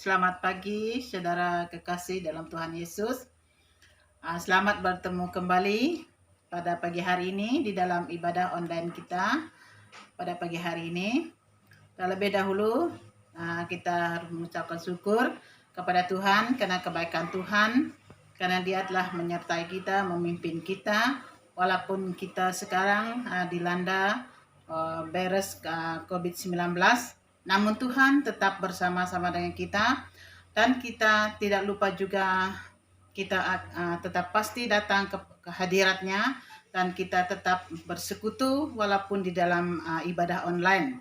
Selamat pagi, saudara kekasih dalam Tuhan Yesus. Selamat bertemu kembali pada pagi hari ini di dalam ibadah online kita pada pagi hari ini. Terlebih dahulu, kita harus mengucapkan syukur kepada Tuhan karena kebaikan Tuhan, karena Dia telah menyertai kita, memimpin kita, walaupun kita sekarang dilanda virus COVID-19. Namun Tuhan tetap bersama-sama dengan kita, dan kita tidak lupa juga kita tetap pasti datang ke hadiratnya, dan kita tetap bersekutu walaupun di dalam ibadah online.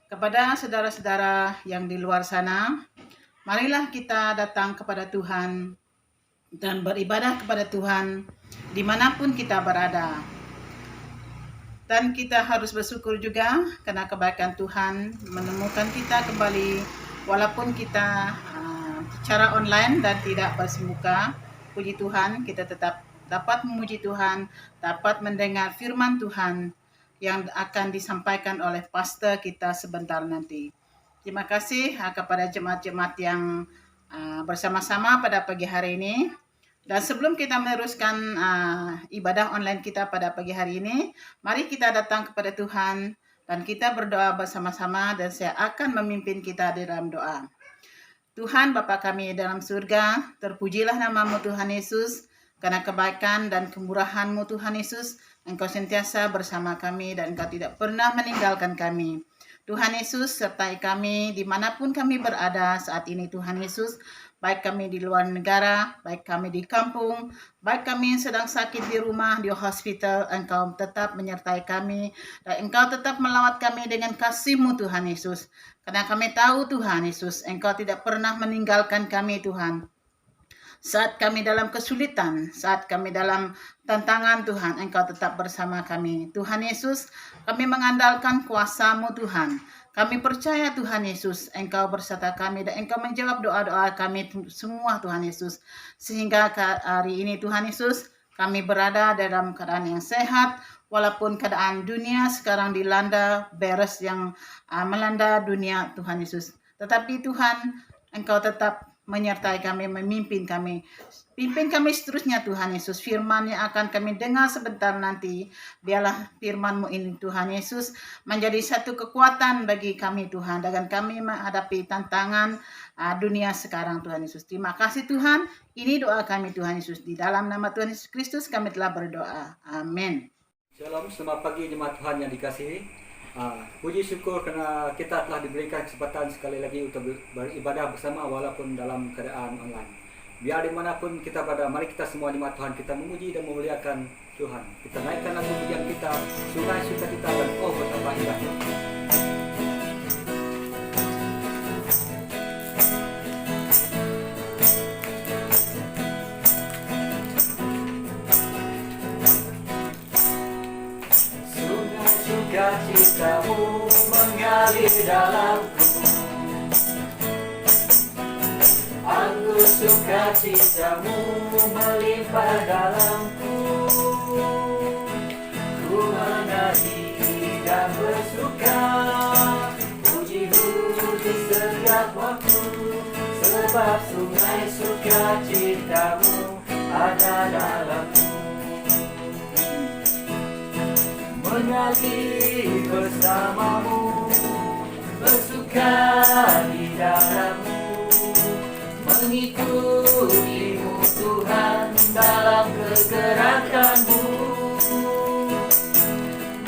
Kepada saudara-saudara yang di luar sana, marilah kita datang kepada Tuhan dan beribadah kepada Tuhan dimanapun kita berada. Dan kita harus bersyukur juga karena kebaikan Tuhan menemukan kita kembali walaupun kita secara online dan tidak bersemuka. Puji Tuhan, kita tetap dapat memuji Tuhan, dapat mendengar firman Tuhan yang akan disampaikan oleh pastor kita sebentar nanti. Terima kasih kepada jemaat-jemaat yang bersama-sama pada pagi hari ini. Dan sebelum kita meneruskan ibadah online kita pada pagi hari ini, mari kita datang kepada Tuhan dan kita berdoa bersama-sama, dan saya akan memimpin kita di dalam doa. Tuhan Bapa kami dalam surga, terpujilah nama-Mu Tuhan Yesus, karena kebaikan dan kemurahan-Mu Tuhan Yesus, Engkau sentiasa bersama kami dan Engkau tidak pernah meninggalkan kami. Tuhan Yesus, sertai kami dimanapun kami berada saat ini Tuhan Yesus, baik kami di luar negara, baik kami di kampung, baik kami yang sedang sakit di rumah, di hospital, Engkau tetap menyertai kami, dan Engkau tetap melawat kami dengan kasih-Mu Tuhan Yesus. Karena kami tahu Tuhan Yesus, Engkau tidak pernah meninggalkan kami Tuhan. Saat kami dalam kesulitan, saat kami dalam tantangan Tuhan, Engkau tetap bersama kami. Tuhan Yesus, kami mengandalkan kuasa-Mu Tuhan. Kami percaya Tuhan Yesus, Engkau berserta kami dan Engkau menjawab doa-doa kami semua Tuhan Yesus. Sehingga hari ini Tuhan Yesus, kami berada dalam keadaan yang sehat, walaupun keadaan dunia sekarang dilanda virus yang melanda dunia Tuhan Yesus. Tetapi Tuhan, Engkau tetap menyertai kami, memimpin kami. Pimpin kami seterusnya Tuhan Yesus. Firman yang akan kami dengar sebentar nanti, biarlah firman-Mu ini Tuhan Yesus menjadi satu kekuatan bagi kami Tuhan, dengan kami menghadapi tantangan dunia sekarang Tuhan Yesus. Terima kasih Tuhan. Ini doa kami Tuhan Yesus. Di dalam nama Tuhan Yesus Kristus kami telah berdoa. Amin. Shalom, selamat pagi jemaat Tuhan yang dikasihi. Puji syukur karena kita telah diberikan kesempatan sekali lagi untuk beribadah bersama walaupun dalam keadaan online. Biar dimanapun kita berada, mari kita semua jemaat Tuhan, kita memuji dan memuliakan Tuhan. Kita naikkan lagu pujian kita, sungai sukacita dan oh betapa indahnya. Sukacitamu mengalir dalamku, aku sukacitamu melimpah dalamku. Ku menari dan bersuka, puji-Mu di setiap waktu, sebab sungai sukacitamu ada dalamku. Mengalir bersamamu, bersuka di dalam-Mu, mengikuti-Mu Tuhan dalam kegerakan-Mu,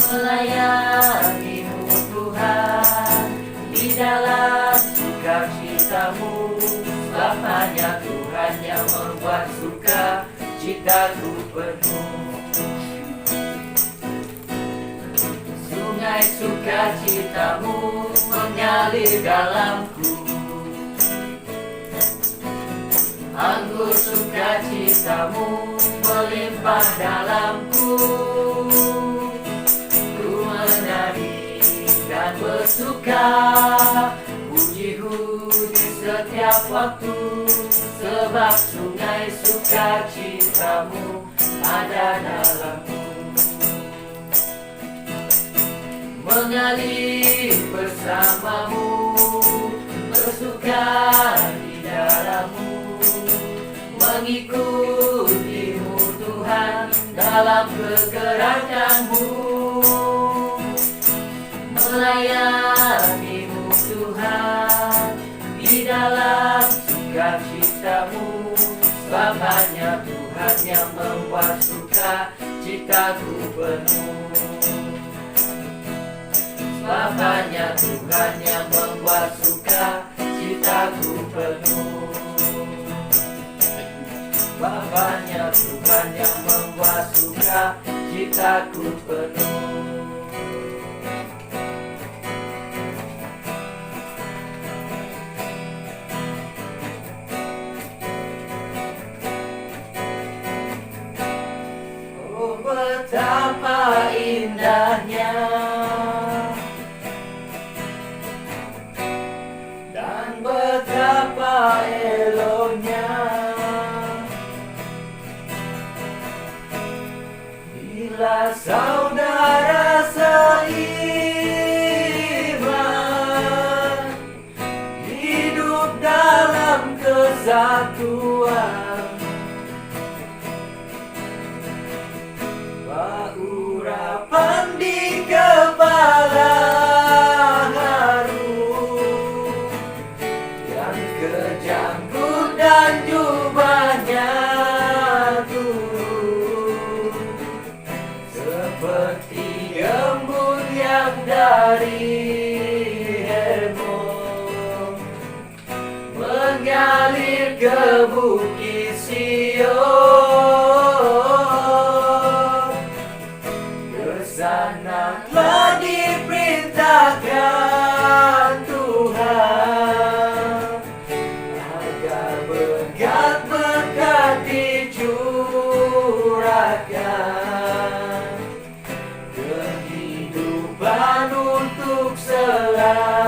melayani-Mu Tuhan di dalam sukacita-Mu, sebab hanya Tuhan yang membuat sukacitaku penuh. Sungai sukacitamu mengalir dalamku, anggur sukacitamu melimpah dalamku. Ku menari dan bersuka, puji-Mu di setiap waktu, sebab sungai sukacitamu ada dalamku. Mengalir bersamamu, bersuka di padamu, mengikutimu Tuhan dalam kegerakanmu, melayanimu Tuhan di dalam sukacitamu, sebab hanya Tuhan yang membuat sukacitaku penuh. Sebab hanya Tuhan yang membuat sukacitaku penuh. Sebab hanya Tuhan yang membuat sukacitaku penuh. Oh, betapa indahnya dan betapa eloknya bila saudara seiman hidup dalam kesatuan, urapan di kepala harum, yang kejanggut dan jubahnya turun, seperti embun yang dari Hermon mengalir ke bukit Sion. Kesana telah diperintahkan Tuhan agar berkat-berkat dicurahkan, kehidupan untuk selamanya.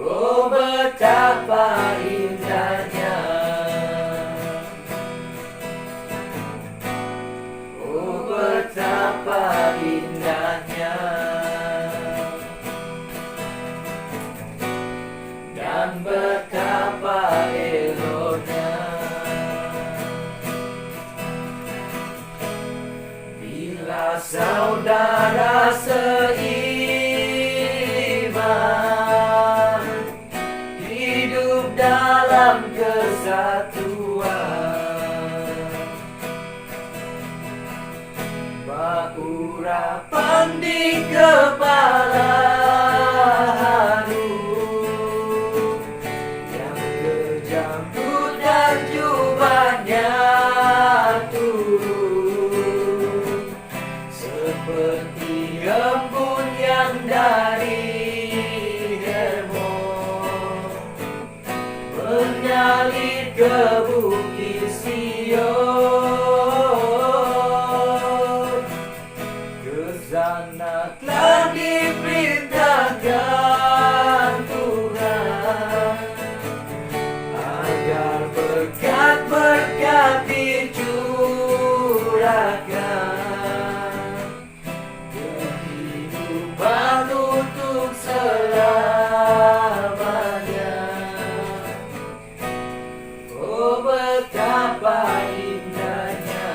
Oh, betapa indahnya, oh, betapa indahnya dan betapa eloknya bila saudara seiman hidup dalam kesatuan, urapan di kepala harum, yang kejanggut dan jubahnya turun, seperti embun yang dari Hermon mengalir ke bukit Sion. Kesana telah diperintahkan Tuhan agar berkat-berkat dicurahkan, kehidupan untuk selamanya. Oh, betapa indahnya,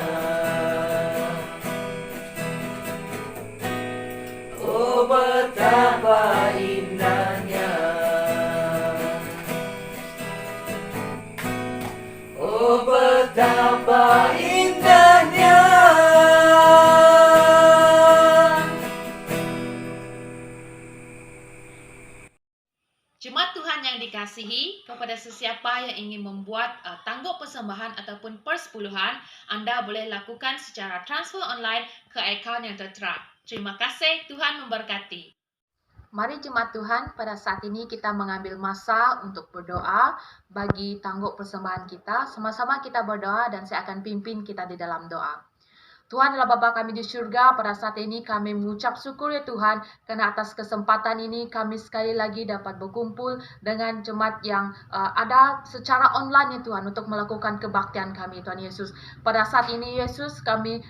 oh, betapa indahnya, oh, betapa indahnya. Jemaat Tuhan yang dikasihi, kepada sesiapa yang ingin membuat tangguk persembahan ataupun persepuluhan, Anda boleh lakukan secara transfer online ke akaun yang tertera. Terima kasih, Tuhan memberkati. Mari jemaat Tuhan, pada saat ini kita mengambil masa untuk berdoa bagi tangguk persembahan kita. Sama-sama kita berdoa dan saya akan pimpin kita di dalam doa. Tuhan adalah Bapa kami di surga, pada saat ini kami mengucap syukur ya Tuhan, karena atas kesempatan ini kami sekali lagi dapat berkumpul dengan jemaat yang ada secara online ya Tuhan, untuk melakukan kebaktian kami Tuhan Yesus. Pada saat ini Yesus, kami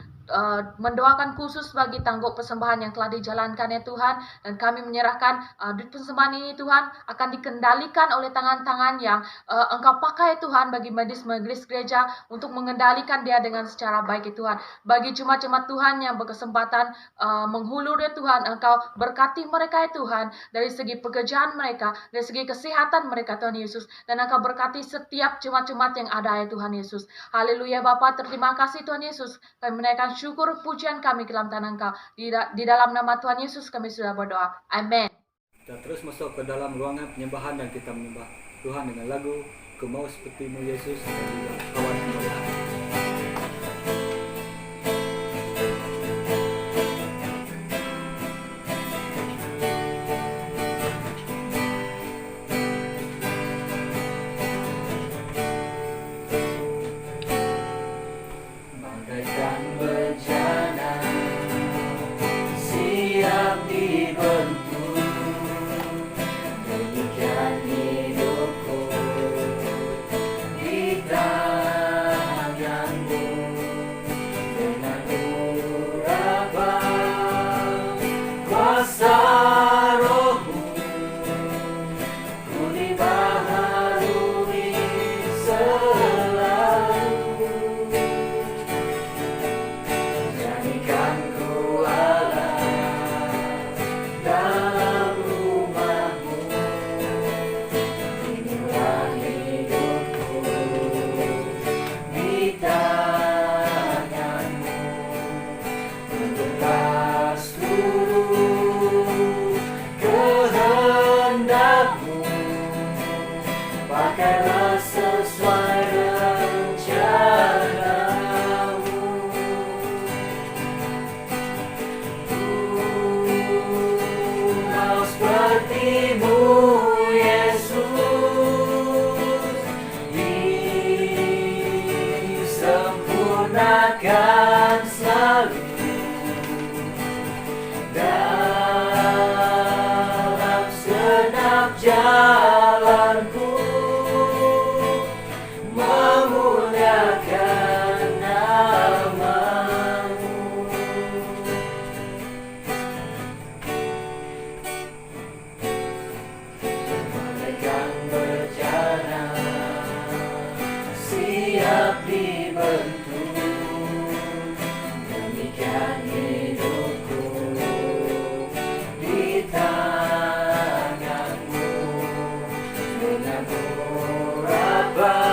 mendoakan khusus bagi tangguk persembahan yang telah dijalankan ya Tuhan, dan kami menyerahkan persembahan ini Tuhan akan dikendalikan oleh tangan-tangan yang Engkau pakai Tuhan bagi majelis gereja untuk mengendalikan dia dengan secara baik ya Tuhan. Bagi jemaat-jemaat Tuhan yang berkesempatan menghulur ya Tuhan, Engkau berkati mereka ya Tuhan, dari segi pekerjaan mereka, dari segi kesehatan mereka Tuhan Yesus, dan Engkau berkati setiap jemaat-jemaat yang ada ya Tuhan Yesus. Haleluya Bapa, terima kasih Tuhan Yesus. Kami menaikkan syukur pujian kami ke dalam tangan Engkau. Di dalam nama Tuhan Yesus kami sudah berdoa. Amin. Kita terus masuk ke dalam ruangan penyembahan dan kita menyembah Tuhan dengan lagu Ku Mau Seperti-Mu Yesus dan juga kawan kemuliaan. Bagaikan bejana siap dibentuk, demikian hidupku di tanganmu. Dengan urapan kuasa Roh-Mu, ku dibaharui selalu. Jadikan ku Allah dalam rumah-Mu, inilah hidupku di tangan-Mu. Bentuklah seluruh kehendak-Mu, pakailah sesuai rencana-Mu. Mau seperti-Mu Yesus, disempurnakan selalu dalam segenap jalanku, memuliakan nama-Mu. Bagaikan bejana siap dibentuk, demikian hidupku di tangan-Mu. Dengan urapan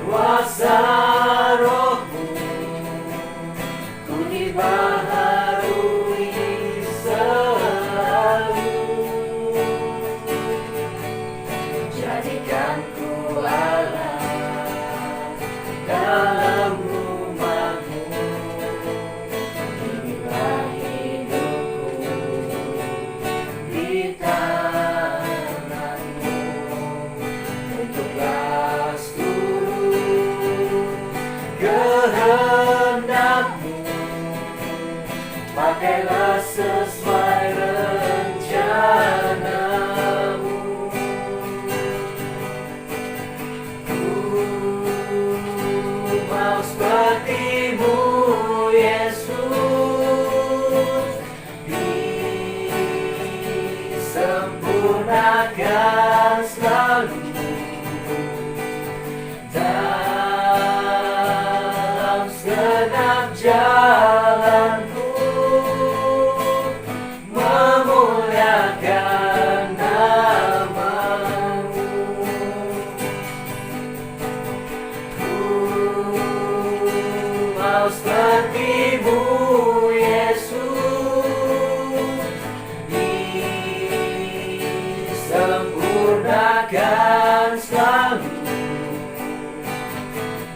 kuasa Roh-Mu, ku dibaharui selalu. Jadikan ku Allah dalam rumah-Mu, inilah hidupku di tangan-Mu. Bentuklah seluruh kehendak-Mu, pakailah sesuai rencana-Mu. Ku mau seperti-Mu Yesus, disempurnakan selalu dalam segenap jalanku, memuliakan nama-Mu. Ku mau seperti-Mu Yesus, disempurnakan selalu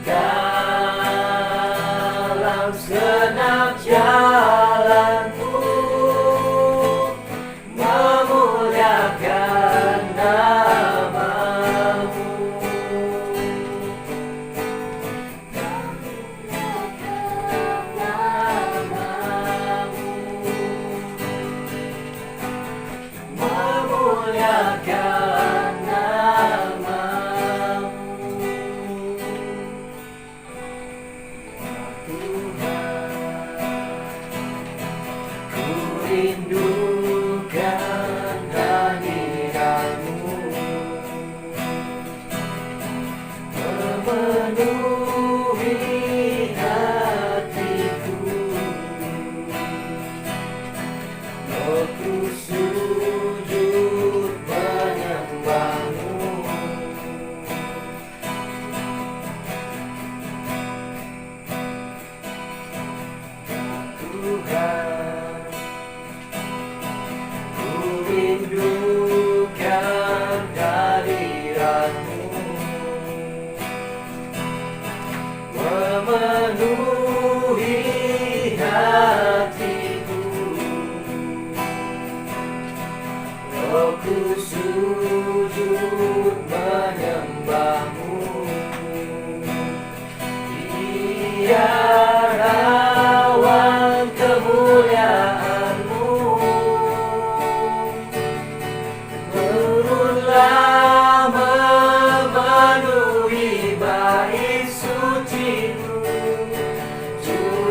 dalam segenap jalanku, memuliakan nama-Mu. Memuliakan nama-Mu. Ya Tuhan,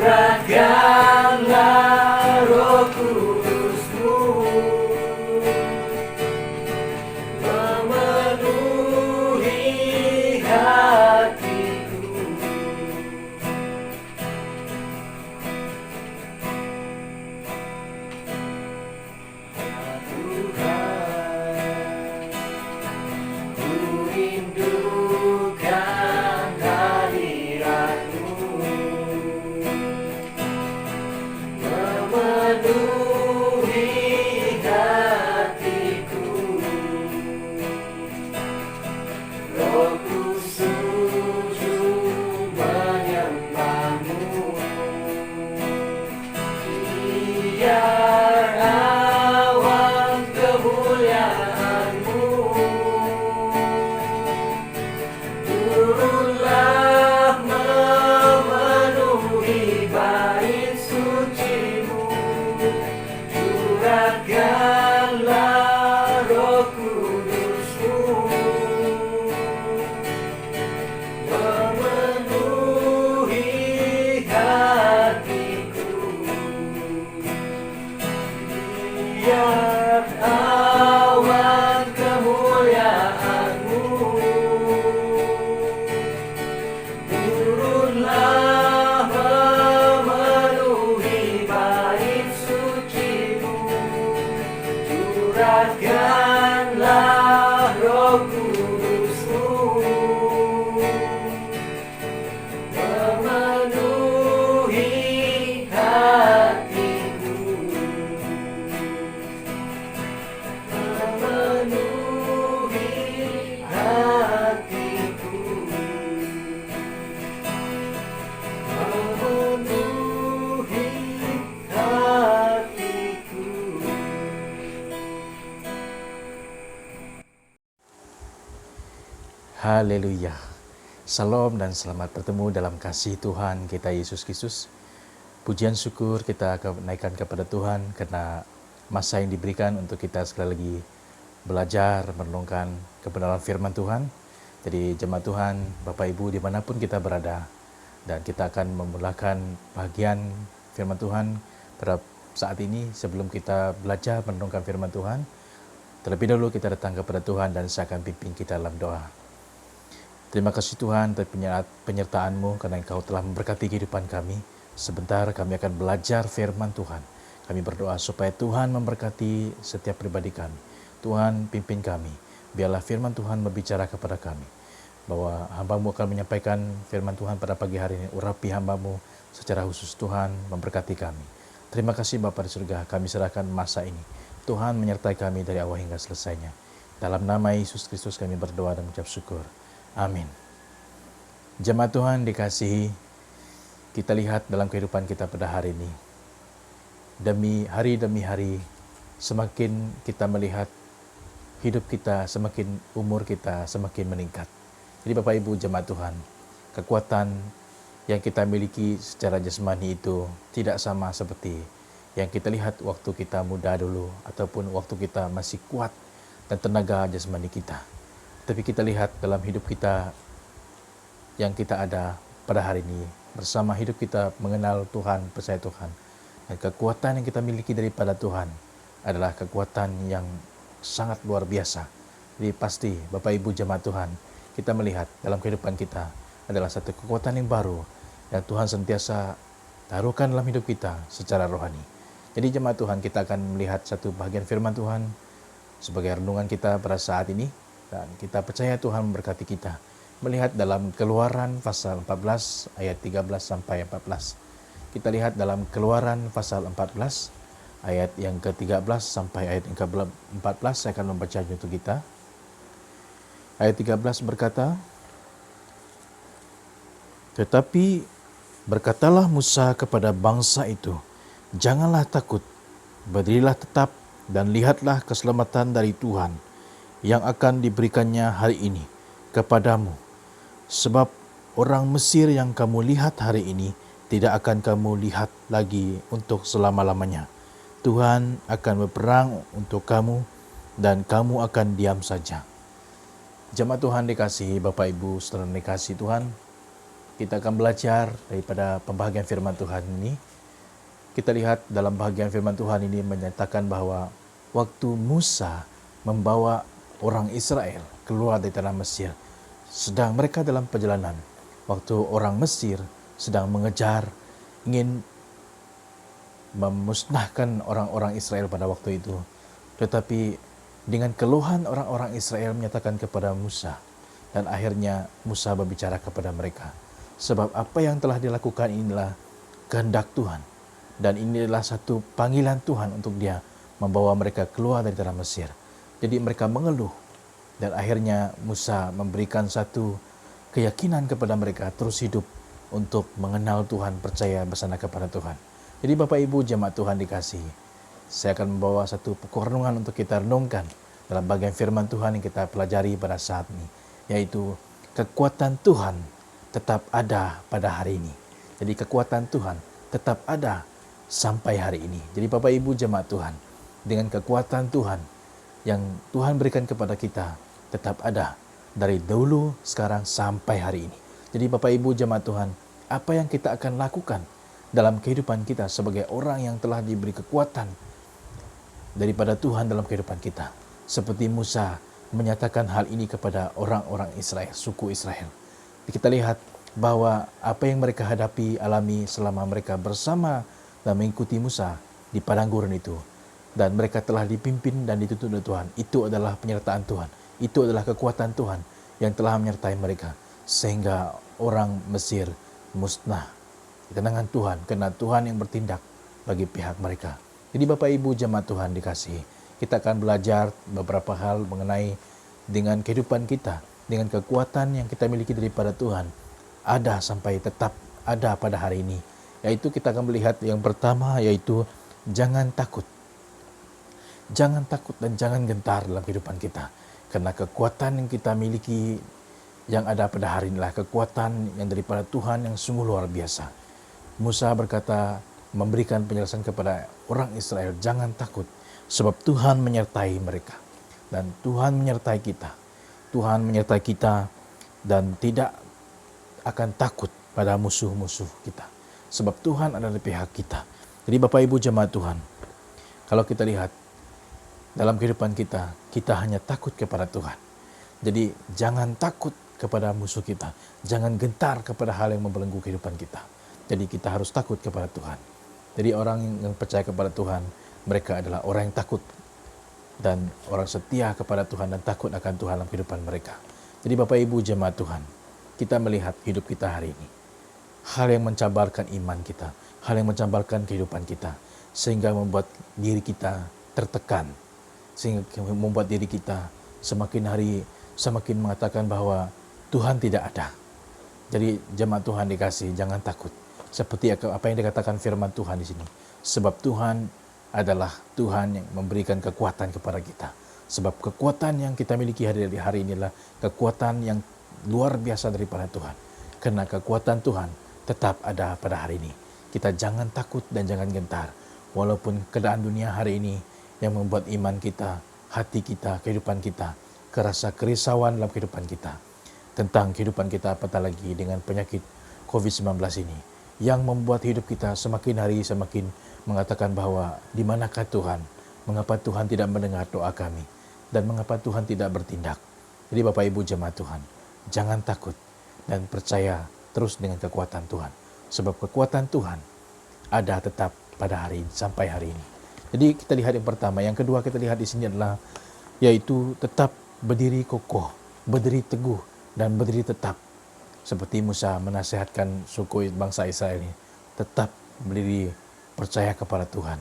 Curahkanlah Roh Kudus-Mu, memenuhi hatiku. Tuhan, ku rindukan hadirat-Mu, memenuhi hatiku. Rohku sujud menyembah-Mu, biar awan kemuliaan-Mu turunlah memenuhi bait suci-Mu. Curahkanlah Roh Kudus-Mu, memenuhi hatiku. Biar awan kemuliaan-Mu turunlah memenuhi bait suci-Mu. Curahkanlah Roh Kudus-Mu, memenuhi hatiku. Memenuhi hatiku. Memenuhi hatiku. Haleluya. Salam dan selamat bertemu dalam kasih Tuhan kita Yesus Kristus. Pujian syukur kita naikkan kepada Tuhan karena masa yang diberikan untuk kita sekali lagi belajar merenungkan kebenaran firman Tuhan. Jadi jemaat Tuhan, Bapak Ibu dimanapun kita berada, dan kita akan memulakan bagian firman Tuhan pada saat ini. Sebelum kita belajar merenungkan firman Tuhan, terlebih dahulu kita datang kepada Tuhan dan saya akan pimpin kita dalam doa. Terima kasih Tuhan atas penyertaan-Mu karena Engkau telah memberkati kehidupan kami. Sebentar kami akan belajar firman Tuhan. Kami berdoa supaya Tuhan memberkati setiap pribadi kami. Tuhan pimpin kami. Biarlah firman Tuhan berbicara kepada kami. Bahwa hamba-Mu akan menyampaikan firman Tuhan pada pagi hari ini. Urapi hamba-Mu secara khusus. Tuhan memberkati kami. Terima kasih Bapa di surga. Kami serahkan masa ini. Tuhan menyertai kami dari awal hingga selesainya. Dalam nama Yesus Kristus kami berdoa dan mengucap syukur. Amin. Jemaat Tuhan dikasihi, kita lihat dalam kehidupan kita pada hari ini. Demi hari, semakin kita melihat hidup kita, semakin umur kita semakin meningkat. Jadi Bapak Ibu jemaat Tuhan, kekuatan yang kita miliki secara jasmani itu tidak sama seperti yang kita lihat waktu kita muda dulu ataupun waktu kita masih kuat dan tenaga jasmani kita. Tapi kita lihat dalam hidup kita yang kita ada pada hari ini, bersama hidup kita mengenal Tuhan, percaya Tuhan. Dan kekuatan yang kita miliki daripada Tuhan adalah kekuatan yang sangat luar biasa. Jadi pasti Bapak Ibu jemaat Tuhan, kita melihat dalam kehidupan kita adalah satu kekuatan yang baru yang Tuhan sentiasa taruhkan dalam hidup kita secara rohani. Jadi jemaat Tuhan, kita akan melihat satu bagian firman Tuhan sebagai renungan kita pada saat ini. Dan kita percaya Tuhan memberkati kita. Melihat dalam Keluaran pasal 14 ayat 13 sampai 14. Kita lihat dalam Keluaran pasal 14 ayat yang ke-13 sampai ayat yang ke-14. Saya akan membacanya untuk kita. Ayat 13 berkata, "Tetapi berkatalah Musa kepada bangsa itu, janganlah takut, berdirilah tetap dan lihatlah keselamatan dari Tuhan yang akan diberikannya hari ini kepadamu. Sebab orang Mesir yang kamu lihat hari ini tidak akan kamu lihat lagi untuk selama-lamanya. Tuhan akan berperang untuk kamu dan kamu akan diam saja." Jemaat Tuhan dikasihi Bapak Ibu, saudara dikasihi Tuhan. kita akan belajar daripada pembahagian firman Tuhan ini. Kita lihat dalam bahagian firman Tuhan ini menyatakan bahwa waktu Musa membawa orang Israel keluar dari tanah Mesir, sedang mereka dalam perjalanan, waktu orang Mesir sedang mengejar, ingin memusnahkan orang-orang Israel pada waktu itu. Tetapi dengan keluhan orang-orang Israel menyatakan kepada Musa, dan akhirnya Musa berbicara kepada mereka. Sebab apa yang telah dilakukan inilah kehendak Tuhan. Dan ini adalah satu panggilan Tuhan untuk dia membawa mereka keluar dari tanah Mesir. Jadi mereka mengeluh. Dan akhirnya Musa memberikan satu keyakinan kepada mereka terus hidup untuk mengenal Tuhan, percaya bersandar kepada Tuhan. Jadi Bapak Ibu jemaat Tuhan dikasihi, saya akan membawa satu perenungan untuk kita renungkan dalam bagian firman Tuhan yang kita pelajari pada saat ini, yaitu kekuatan Tuhan tetap ada pada hari ini. Jadi kekuatan Tuhan tetap ada sampai hari ini. Jadi Bapak Ibu jemaat Tuhan, dengan kekuatan Tuhan yang Tuhan berikan kepada kita tetap ada dari dulu, sekarang sampai hari ini. Jadi Bapak Ibu jemaat Tuhan, apa yang kita akan lakukan dalam kehidupan kita sebagai orang yang telah diberi kekuatan daripada Tuhan dalam kehidupan kita. Seperti Musa menyatakan hal ini kepada orang-orang Israel, suku Israel. Kita lihat bahwa apa yang mereka hadapi, alami selama mereka bersama dan mengikuti Musa di padang gurun itu, dan mereka telah dipimpin dan dituntun oleh Tuhan. Itu adalah penyertaan Tuhan. Itu adalah kekuatan Tuhan yang telah menyertai mereka, sehingga orang Mesir musnah di tangan Tuhan, karena Tuhan yang bertindak bagi pihak mereka. Jadi Bapak Ibu jemaat Tuhan dikasihi, kita akan belajar beberapa hal mengenai dengan kehidupan kita, dengan kekuatan yang kita miliki daripada Tuhan, ada sampai tetap ada pada hari ini. Yaitu kita akan melihat yang pertama, yaitu jangan takut. Jangan takut dan jangan gentar dalam kehidupan kita. Karena kekuatan yang kita miliki yang ada pada hari inilah kekuatan yang daripada Tuhan yang sungguh luar biasa. Musa berkata, memberikan penjelasan kepada orang Israel, jangan takut sebab Tuhan menyertai mereka. Dan Tuhan menyertai kita. Tuhan menyertai kita dan tidak akan takut pada musuh-musuh kita. Sebab Tuhan ada di pihak kita. Jadi Bapak Ibu jemaat Tuhan, kalau kita lihat dalam kehidupan kita, kita hanya takut kepada Tuhan. Jadi jangan takut kepada musuh kita. Jangan gentar kepada hal yang membelenggu kehidupan kita. Jadi kita harus takut kepada Tuhan. Jadi orang yang percaya kepada Tuhan, mereka adalah orang yang takut dan orang setia kepada Tuhan dan takut akan Tuhan dalam kehidupan mereka. Jadi Bapak Ibu jemaat Tuhan, kita melihat hidup kita hari ini, hal yang mencabarkan iman kita, hal yang mencabarkan kehidupan kita, sehingga membuat diri kita tertekan, sehingga membuat diri kita semakin hari semakin mengatakan bahwa Tuhan tidak ada. Jadi jemaat Tuhan dikasih, jangan takut. Seperti apa yang dikatakan firman Tuhan di sini. Sebab Tuhan adalah Tuhan yang memberikan kekuatan kepada kita. Sebab kekuatan yang kita miliki hari ini adalah kekuatan yang luar biasa daripada Tuhan. Karena kekuatan Tuhan tetap ada pada hari ini. Kita jangan takut dan jangan gentar. Walaupun keadaan dunia hari ini yang membuat iman kita, hati kita, kehidupan kita, kerasa kerisauan dalam kehidupan kita. Tentang kehidupan kita apatah lagi dengan penyakit COVID-19 ini. Yang membuat hidup kita semakin hari semakin mengatakan bahwa di manakah Tuhan? Mengapa Tuhan tidak mendengar doa kami? Dan mengapa Tuhan tidak bertindak? Jadi Bapak Ibu jemaat Tuhan, jangan takut dan percaya terus dengan kekuatan Tuhan. Sebab kekuatan Tuhan ada tetap pada hari ini, sampai hari ini. Jadi kita lihat yang pertama. Yang kedua kita lihat di sini adalah yaitu tetap berdiri kokoh, berdiri teguh dan berdiri tetap. Seperti Musa menasihatkan suku bangsa Israel ini, tetap berdiri percaya kepada Tuhan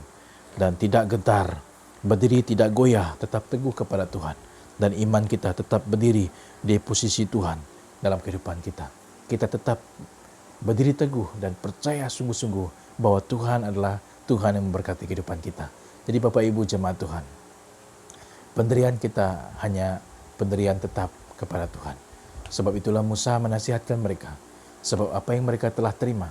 dan tidak gentar, berdiri tidak goyah, tetap teguh kepada Tuhan. Dan iman kita tetap berdiri di posisi Tuhan dalam kehidupan kita. Kita tetap berdiri teguh dan percaya sungguh-sungguh bahwa Tuhan adalah Tuhan yang memberkati kehidupan kita. Jadi Bapak Ibu jemaat Tuhan, pendirian kita hanya pendirian tetap kepada Tuhan. Sebab itulah Musa menasihatkan mereka. Sebab apa yang mereka telah terima,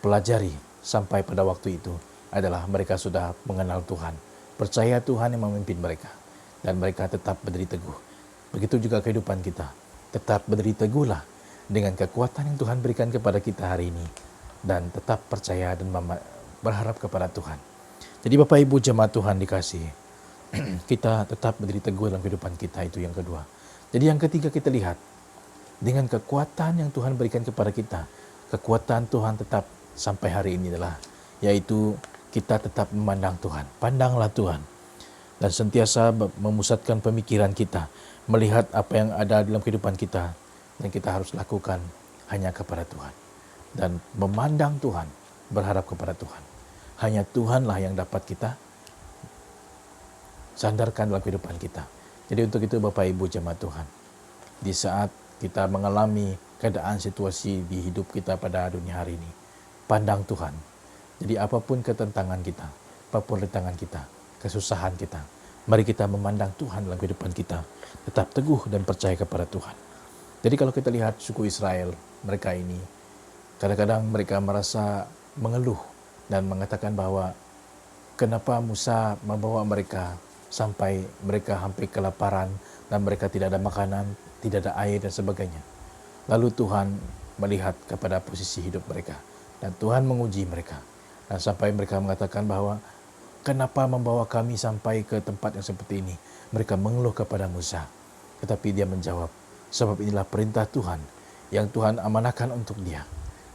pelajari sampai pada waktu itu adalah mereka sudah mengenal Tuhan. Percaya Tuhan yang memimpin mereka. Dan mereka tetap berdiri teguh. Begitu juga kehidupan kita. Tetap berdiri teguhlah dengan kekuatan yang Tuhan berikan kepada kita hari ini, dan tetap percaya dan berharap kepada Tuhan. Jadi Bapak Ibu jemaat Tuhan dikasihi, kita tetap berdiri teguh dalam kehidupan kita, itu yang kedua. Jadi yang ketiga kita lihat, dengan kekuatan yang Tuhan berikan kepada kita, kekuatan Tuhan tetap sampai hari ini adalah, yaitu kita tetap memandang Tuhan. Pandanglah Tuhan. Dan sentiasa memusatkan pemikiran kita, melihat apa yang ada dalam kehidupan kita, dan kita harus lakukan hanya kepada Tuhan. Dan memandang Tuhan, berharap kepada Tuhan. Hanya Tuhanlah yang dapat kita sandarkan dalam kehidupan kita. Jadi untuk itu Bapak Ibu jemaat Tuhan, di saat kita mengalami keadaan situasi di hidup kita pada dunia hari ini, pandang Tuhan. Jadi apapun ketentangan kita, apapun rintangan kita, kesusahan kita, mari kita memandang Tuhan dalam kehidupan kita, tetap teguh dan percaya kepada Tuhan. Jadi kalau kita lihat suku Israel, mereka ini kadang-kadang mereka merasa mengeluh dan mengatakan bahwa kenapa Musa membawa mereka sampai mereka hampir kelaparan dan mereka tidak ada makanan, tidak ada air dan sebagainya. Lalu Tuhan melihat kepada posisi hidup mereka dan Tuhan menguji mereka. Dan sampai mereka mengatakan bahwa kenapa membawa kami sampai ke tempat yang seperti ini? Mereka mengeluh kepada Musa. Tetapi dia menjawab, sebab inilah perintah Tuhan yang Tuhan amanahkan untuk dia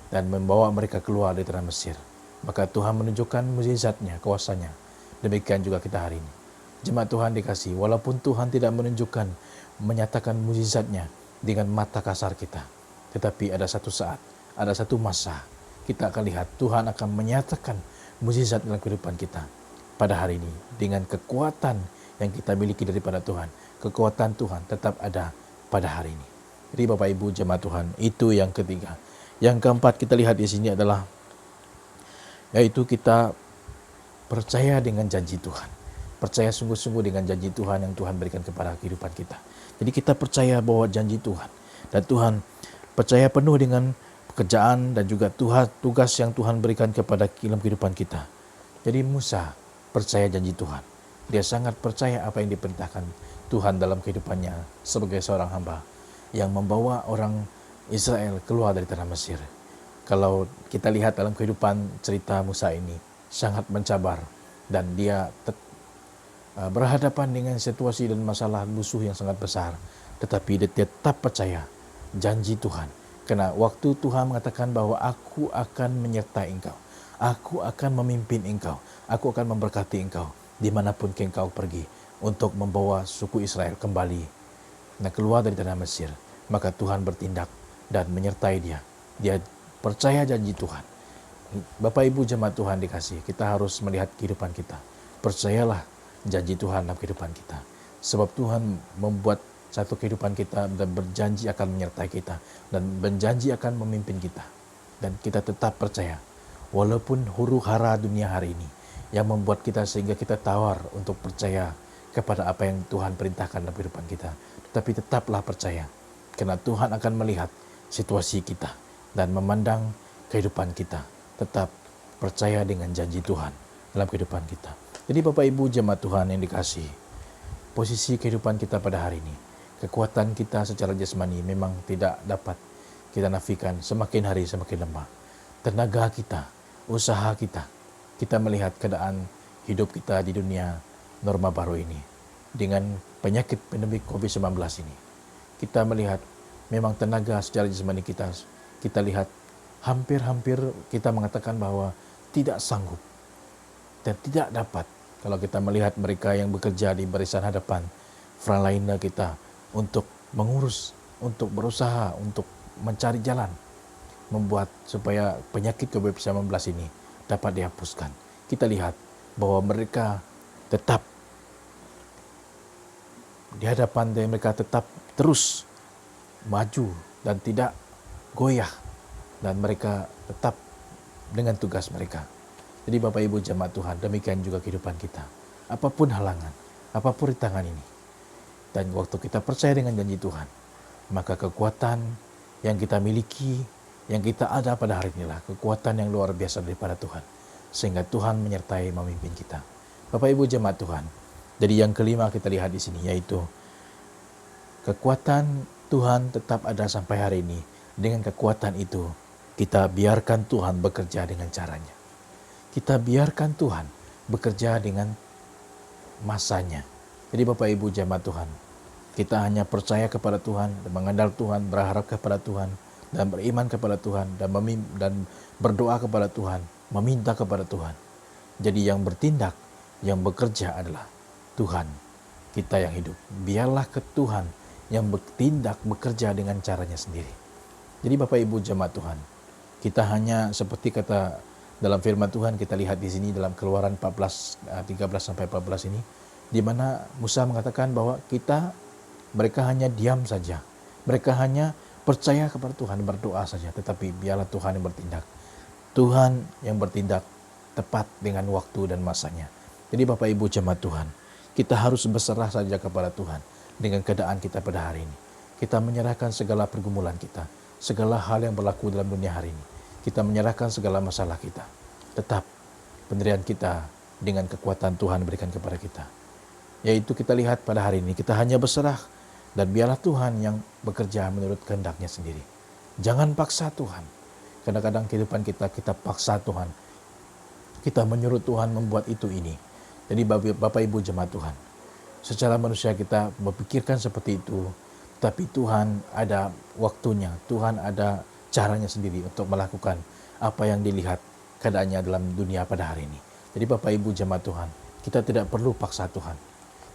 dan membawa mereka keluar dari tanah Mesir. Maka Tuhan menunjukkan mukjizatnya, kuasanya. Demikian juga kita hari ini. Jemaat Tuhan dikasihi, walaupun Tuhan tidak menunjukkan, menyatakan mukjizatnya dengan mata kasar kita, tetapi ada satu saat, ada satu masa, kita akan lihat Tuhan akan menyatakan mukjizat dalam kehidupan kita pada hari ini. Dengan kekuatan yang kita miliki daripada Tuhan, kekuatan Tuhan tetap ada pada hari ini. Jadi Bapak Ibu jemaat Tuhan, itu yang ketiga. Yang keempat kita lihat di sini adalah, yaitu kita percaya dengan janji Tuhan. Percaya sungguh-sungguh dengan janji Tuhan yang Tuhan berikan kepada kehidupan kita. Jadi kita percaya bahwa janji Tuhan, dan Tuhan percaya penuh dengan pekerjaan dan juga tugas yang Tuhan berikan kepada dalam kehidupan kita. Jadi Musa percaya janji Tuhan. Dia sangat percaya apa yang diperintahkan Tuhan dalam kehidupannya sebagai seorang hamba yang membawa orang Israel keluar dari tanah Mesir. Kalau kita lihat dalam kehidupan cerita Musa ini, sangat mencabar dan dia berhadapan dengan situasi dan masalah musuh yang sangat besar. Tetapi dia tetap percaya janji Tuhan. Karena waktu Tuhan mengatakan bahwa aku akan menyertai engkau, aku akan memimpin engkau, aku akan memberkati engkau dimanapun engkau pergi untuk membawa suku Israel kembali keluar dari tanah Mesir. Maka Tuhan bertindak dan menyertai dia. Dia percaya janji Tuhan. Bapak Ibu jemaat Tuhan dikasihi, kita harus melihat kehidupan kita. Percayalah janji Tuhan dalam kehidupan kita. Sebab Tuhan membuat satu kehidupan kita dan berjanji akan menyertai kita dan berjanji akan memimpin kita. Dan kita tetap percaya walaupun huru hara dunia hari ini yang membuat kita sehingga kita tawar untuk percaya kepada apa yang Tuhan perintahkan dalam kehidupan kita. Tetapi tetaplah percaya karena Tuhan akan melihat situasi kita dan memandang kehidupan kita. Tetap percaya dengan janji Tuhan dalam kehidupan kita. Jadi Bapak Ibu jemaat Tuhan yang dikasihi, posisi kehidupan kita pada hari ini, kekuatan kita secara jasmani memang tidak dapat kita nafikan, semakin hari semakin lemah. Tenaga kita, usaha kita melihat keadaan hidup kita di dunia norma baru ini. Dengan penyakit pandemi COVID-19 ini, kita melihat memang tenaga secara jasmani kita lihat hampir-hampir kita mengatakan bahwa tidak sanggup dan tidak dapat. Kalau kita melihat mereka yang bekerja di barisan hadapan, frontline kita untuk mengurus, untuk berusaha, untuk mencari jalan, membuat supaya penyakit COVID-19 ini dapat dihapuskan. Kita lihat bahwa mereka tetap di hadapan dan mereka tetap terus maju dan tidak goyah, dan mereka tetap dengan tugas mereka. Jadi Bapak Ibu jemaat Tuhan, demikian juga kehidupan kita. Apapun halangan, apapun rintangan ini, dan waktu kita percaya dengan janji Tuhan, maka kekuatan yang kita miliki, yang kita ada pada hari inilah kekuatan yang luar biasa daripada Tuhan, sehingga Tuhan menyertai memimpin kita. Bapak Ibu jemaat Tuhan, jadi yang kelima kita lihat di sini, yaitu kekuatan Tuhan tetap ada sampai hari ini dengan kekuatan itu, kita biarkan Tuhan bekerja dengan caranya. Kita biarkan Tuhan bekerja dengan masanya. Jadi Bapak Ibu jemaat Tuhan, kita hanya percaya kepada Tuhan, mengandal Tuhan, berharap kepada Tuhan, dan beriman kepada Tuhan, dan berdoa kepada Tuhan, meminta kepada Tuhan. Jadi yang bertindak, yang bekerja adalah Tuhan kita yang hidup. Biarlah ke Tuhan yang bertindak, bekerja dengan caranya sendiri. Jadi Bapak Ibu jemaat Tuhan, kita hanya seperti kata dalam firman Tuhan, kita lihat di sini dalam Keluaran 13-14 ini, di mana Musa mengatakan bahwa mereka hanya diam saja. Mereka hanya percaya kepada Tuhan, berdoa saja. Tetapi biarlah Tuhan yang bertindak. Tuhan yang bertindak tepat dengan waktu dan masanya. Jadi Bapak Ibu jemaat Tuhan, kita harus berserah saja kepada Tuhan dengan keadaan kita pada hari ini. Kita menyerahkan segala pergumulan kita, segala hal yang berlaku dalam dunia hari ini. Kita menyerahkan segala masalah kita. Tetap pendirian kita dengan kekuatan Tuhan berikan kepada kita. Yaitu kita lihat pada hari ini, kita hanya berserah dan biarlah Tuhan yang bekerja menurut kehendaknya sendiri. Jangan paksa Tuhan. Kadang-kadang kehidupan kita paksa Tuhan. Kita menyuruh Tuhan membuat itu ini. Jadi Bapak Ibu jemaat Tuhan, secara manusia kita memikirkan seperti itu, tapi Tuhan ada waktunya, Tuhan ada caranya sendiri untuk melakukan apa yang dilihat keadaannya dalam dunia pada hari ini. Jadi Bapak Ibu jemaat Tuhan, kita tidak perlu paksa Tuhan.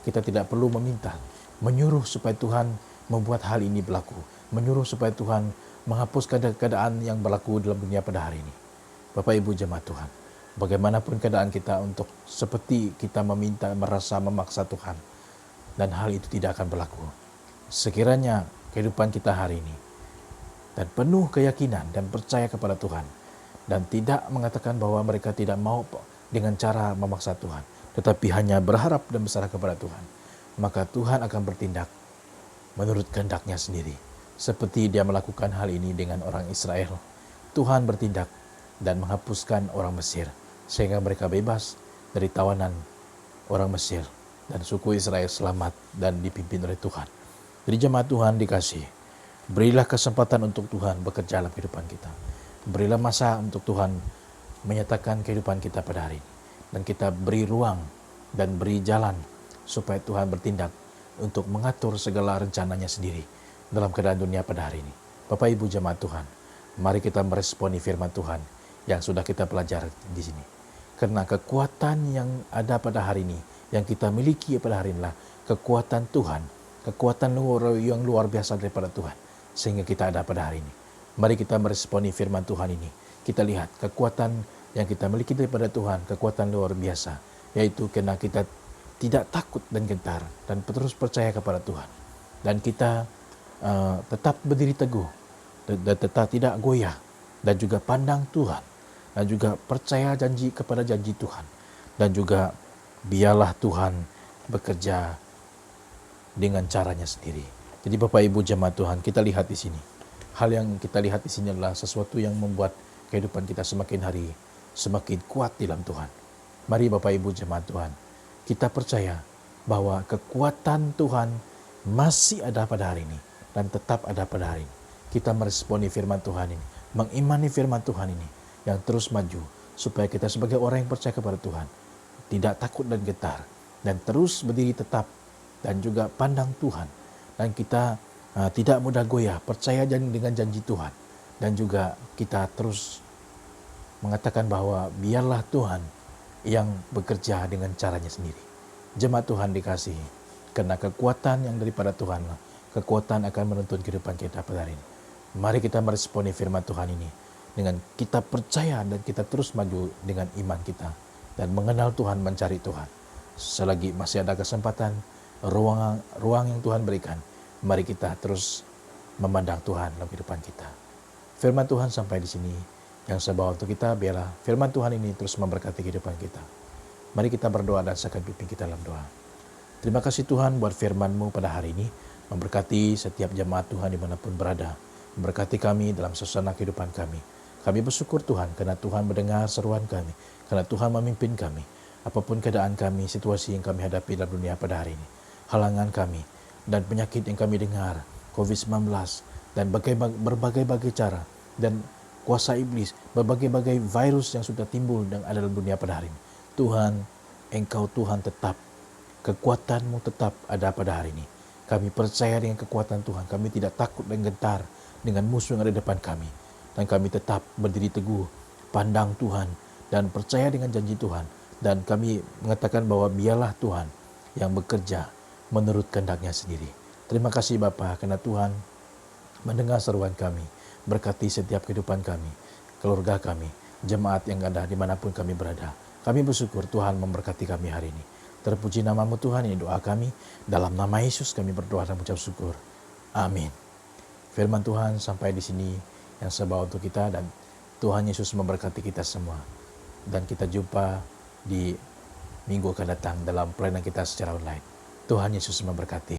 Kita tidak perlu meminta, menyuruh supaya Tuhan membuat hal ini berlaku, menyuruh supaya Tuhan menghapus keadaan yang berlaku dalam dunia pada hari ini. Bapak Ibu jemaat Tuhan, bagaimanapun keadaan kita untuk seperti kita meminta, merasa memaksa Tuhan, dan hal itu tidak akan berlaku. Sekiranya kehidupan kita hari ini dan penuh keyakinan dan percaya kepada Tuhan, dan tidak mengatakan bahwa mereka tidak mau dengan cara memaksa Tuhan, tetapi hanya berharap dan berserah kepada Tuhan, maka Tuhan akan bertindak menurut kehendaknya sendiri. Seperti dia melakukan hal ini dengan orang Israel, Tuhan bertindak dan menghapuskan orang Mesir, sehingga mereka bebas dari tawanan orang Mesir, dan suku Israel selamat dan dipimpin oleh Tuhan. Jadi jemaat Tuhan dikasih, berilah kesempatan untuk Tuhan bekerja dalam kehidupan kita. Berilah masa untuk Tuhan menyatakan kehidupan kita pada hari ini. Dan kita beri ruang dan beri jalan supaya Tuhan bertindak untuk mengatur segala rencananya sendiri dalam keadaan dunia pada hari ini. Bapak Ibu jemaat Tuhan, mari kita meresponi firman Tuhan yang sudah kita pelajari di sini. Karena kekuatan yang ada pada hari ini, yang kita miliki pada hari inilah kekuatan Tuhan, kekuatan yang luar biasa daripada Tuhan, sehingga kita ada pada hari ini. Mari kita meresponi firman Tuhan ini. Kita lihat kekuatan yang kita miliki daripada Tuhan, kekuatan luar biasa, yaitu karena kita tidak takut dan gentar dan terus percaya kepada Tuhan. Dan kita tetap berdiri teguh dan tetap tidak goyah, dan juga pandang Tuhan, dan juga percaya janji kepada janji Tuhan, dan juga biarlah Tuhan bekerja dengan caranya sendiri. Jadi Bapak Ibu jemaat Tuhan, kita lihat di sini. Hal yang kita lihat di sini adalah sesuatu yang membuat kehidupan kita semakin hari semakin kuat di dalam Tuhan. Mari Bapak Ibu jemaat Tuhan, kita percaya bahwa kekuatan Tuhan masih ada pada hari ini dan tetap ada pada hari ini. Kita meresponi firman Tuhan ini, mengimani firman Tuhan ini yang terus maju, supaya kita sebagai orang yang percaya kepada Tuhan tidak takut dan getar, dan terus berdiri tetap dan juga pandang Tuhan, dan kita tidak mudah goyah, percaya dengan janji Tuhan, dan juga kita terus mengatakan bahwa biarlah Tuhan yang bekerja dengan caranya sendiri. Jemaat Tuhan dikasihi, karena kekuatan yang daripada Tuhan, kekuatan akan menuntun kehidupan kita pada hari ini. Mari kita meresponi firman Tuhan ini dengan kita percaya dan kita terus maju dengan iman kita dan mengenal Tuhan, mencari Tuhan. Selagi masih ada kesempatan, ruang yang Tuhan berikan, mari kita terus memandang Tuhan dalam kehidupan kita. Firman Tuhan sampai di sini. Yang saya bawa untuk kita, biarlah firman Tuhan ini terus memberkati kehidupan kita. Mari kita berdoa dan saya akan pimpin kita dalam doa. Terima kasih Tuhan buat firman-Mu pada hari ini. Memberkati setiap jemaat Tuhan dimanapun berada. Memberkati kami dalam suasana kehidupan kami. Kami bersyukur Tuhan karena Tuhan mendengar seruan kami. Karena Tuhan memimpin kami. Apapun keadaan kami, situasi yang kami hadapi dalam dunia pada hari ini. Halangan kami dan penyakit yang kami dengar, COVID-19, dan berbagai-bagai cara dan kuasa iblis, berbagai-bagai virus yang sudah timbul dan ada dalam dunia pada hari ini. Tuhan, Engkau Tuhan tetap, kekuatan-Mu tetap ada pada hari ini. Kami percaya dengan kekuatan Tuhan, kami tidak takut dan gentar dengan musuh yang ada di depan kami. Dan kami tetap berdiri teguh, pandang Tuhan, dan percaya dengan janji Tuhan. Dan kami mengatakan bahwa biarlah Tuhan yang bekerja menurut kehendak-Nya sendiri. Terima kasih Bapa, karena Tuhan mendengar seruan kami. Berkati setiap kehidupan kami, keluarga kami, jemaat yang ada dimanapun kami berada. Kami bersyukur Tuhan memberkati kami hari ini. Terpuji nama-Mu Tuhan, ini doa kami. Dalam nama Yesus kami berdoa dan mengucap syukur. Amin. Firman Tuhan sampai di sini yang saya bawa untuk kita, dan Tuhan Yesus memberkati kita semua. Dan kita jumpa di minggu akan datang dalam pelayanan kita secara online. Tuhan Yesus memberkati.